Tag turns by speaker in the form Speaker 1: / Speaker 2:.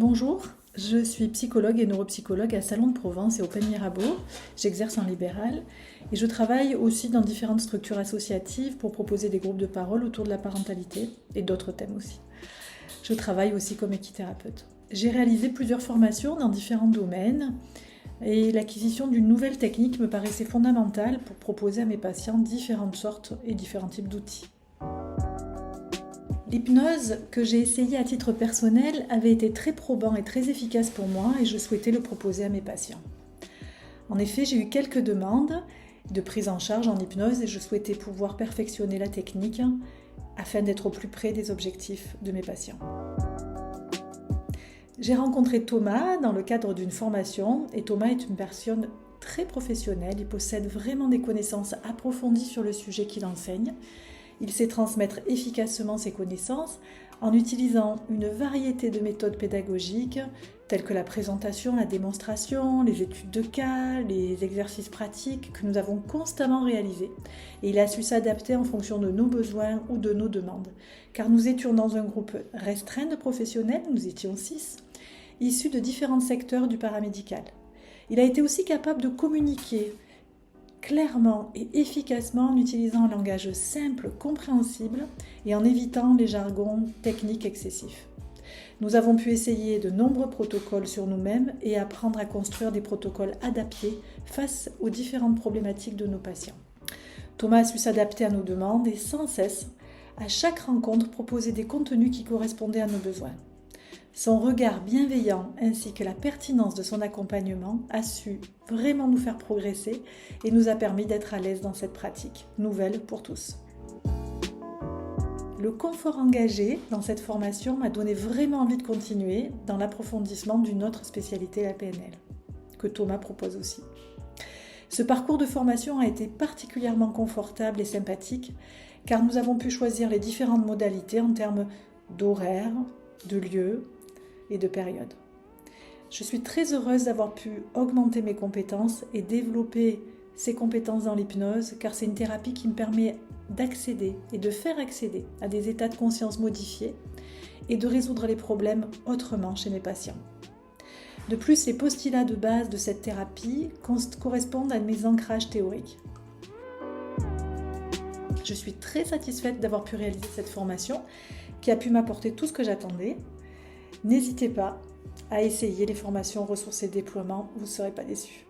Speaker 1: Bonjour, je suis psychologue et neuropsychologue à Salon de Provence et au Pen Mirabeau. J'exerce en libéral et je travaille aussi dans différentes structures associatives pour proposer des groupes de parole autour de la parentalité et d'autres thèmes aussi. Je travaille aussi comme équithérapeute. J'ai réalisé plusieurs formations dans différents domaines et l'acquisition d'une nouvelle technique me paraissait fondamentale pour proposer à mes patients différentes sortes et différents types d'outils. L'hypnose que j'ai essayée à titre personnel avait été très probant et très efficace pour moi et je souhaitais le proposer à mes patients. En effet, j'ai eu quelques demandes de prise en charge en hypnose et je souhaitais pouvoir perfectionner la technique afin d'être au plus près des objectifs de mes patients. J'ai rencontré Thomas dans le cadre d'une formation et Thomas est une personne très professionnelle, il possède vraiment des connaissances approfondies sur le sujet qu'il enseigne. Il sait transmettre efficacement ses connaissances en utilisant une variété de méthodes pédagogiques telles que la présentation, la démonstration, les études de cas, les exercices pratiques que nous avons constamment réalisés. Et il a su s'adapter en fonction de nos besoins ou de nos demandes. Car nous étions dans un groupe restreint de professionnels, nous étions 6, issus de différents secteurs du paramédical. Il a été aussi capable de communiquer clairement et efficacement en utilisant un langage simple, compréhensible et en évitant les jargons techniques excessifs. Nous avons pu essayer de nombreux protocoles sur nous-mêmes et apprendre à construire des protocoles adaptés face aux différentes problématiques de nos patients. Thomas a su s'adapter à nos demandes et sans cesse, à chaque rencontre, proposer des contenus qui correspondaient à nos besoins. Son regard bienveillant ainsi que la pertinence de son accompagnement a su vraiment nous faire progresser et nous a permis d'être à l'aise dans cette pratique, nouvelle pour tous. Le confort engagé dans cette formation m'a donné vraiment envie de continuer dans l'approfondissement d'une autre spécialité, la PNL, que Thomas propose aussi. Ce parcours de formation a été particulièrement confortable et sympathique car nous avons pu choisir les différentes modalités en termes d'horaire, de lieu et de période. Je suis très heureuse d'avoir pu augmenter mes compétences et développer ces compétences dans l'hypnose car c'est une thérapie qui me permet d'accéder et de faire accéder à des états de conscience modifiés et de résoudre les problèmes autrement chez mes patients. De plus, les postulats de base de cette thérapie correspondent à mes ancrages théoriques. Je suis très satisfaite d'avoir pu réaliser cette formation qui a pu m'apporter tout ce que j'attendais. N'hésitez pas à essayer les formations ressources et déploiement, vous ne serez pas déçus.